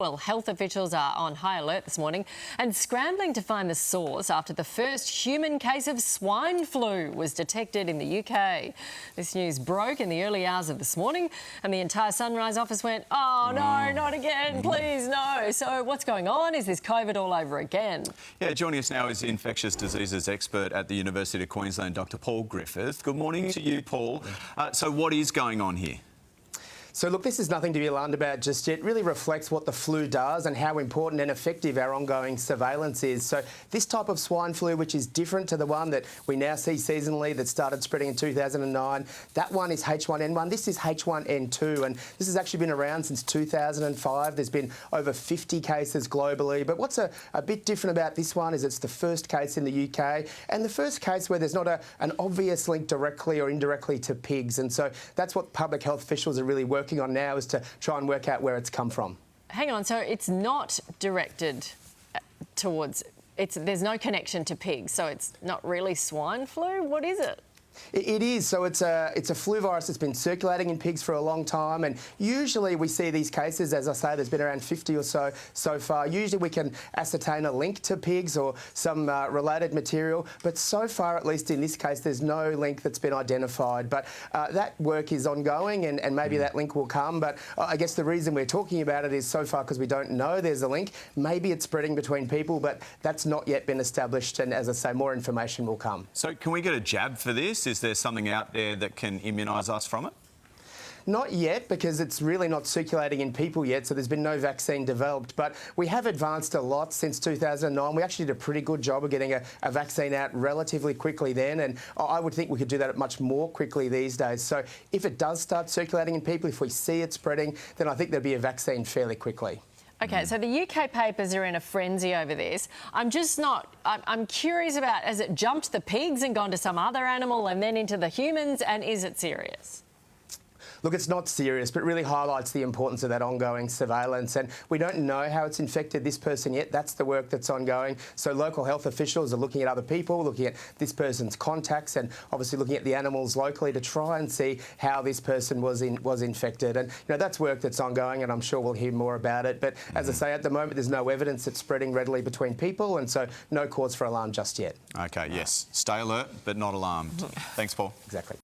Well, health officials are on high alert this morning and scrambling to find the source after the first human case of swine flu was detected in the UK. This news broke in the early hours of this morning and the entire Sunrise office went, oh no, not again, please no. So what's going on? Is this COVID all over again? Yeah, joining us now is infectious diseases expert at the University of Queensland, Dr. Paul Griffith. Good morning to you, Paul. So what is going on here? So look, this is nothing to be alarmed about just yet. It really reflects what the flu does and how important and effective our ongoing surveillance is. So this type of swine flu, which is different to the one that we now see seasonally that started spreading in 2009, that one is H1N1. This is H1N2, and this has actually been around since 2005. There's been over 50 cases globally. But what's a bit different about this one is it's the first case in the UK and the first case where there's not an obvious link directly or indirectly to pigs. And so that's what public health officials are really working on now, is to try and work out where it's come from. Hang on, so it's not directed towards, there's no connection to pigs, so it's not really swine flu? What is it? It is. So it's a flu virus that's been circulating in pigs for a long time, and usually we see these cases, as I say, there's been around 50 or so far. Usually we can ascertain a link to pigs or some related material, but so far, at least in this case, there's no link that's been identified. But that work is ongoing, and maybe that link will come. But I guess the reason we're talking about it is so far because we don't know there's a link. Maybe it's spreading between people, but that's not yet been established, and as I say, more information will come. So can we get a jab for this? Is there something out there that can immunise us from it? Not yet, because it's really not circulating in people yet, so there's been no vaccine developed. But we have advanced a lot since 2009. We actually did a pretty good job of getting a vaccine out relatively quickly then, and I would think we could do that much more quickly these days. So if it does start circulating in people, if we see it spreading, then I think there'll be a vaccine fairly quickly. OK, so the UK papers are in a frenzy over this. I'm curious about, has it jumped the pigs and gone to some other animal and then into the humans, and is it serious? Look, it's not serious, but really highlights the importance of that ongoing surveillance. And we don't know how it's infected this person yet. That's the work that's ongoing. So local health officials are looking at other people, looking at this person's contacts, and obviously looking at the animals locally to try and see how this person was infected. And that's work that's ongoing, and I'm sure we'll hear more about it. But as I say, at the moment, there's no evidence it's spreading readily between people, and so no cause for alarm just yet. OK, yes. Stay alert, but not alarmed. Thanks, Paul. Exactly.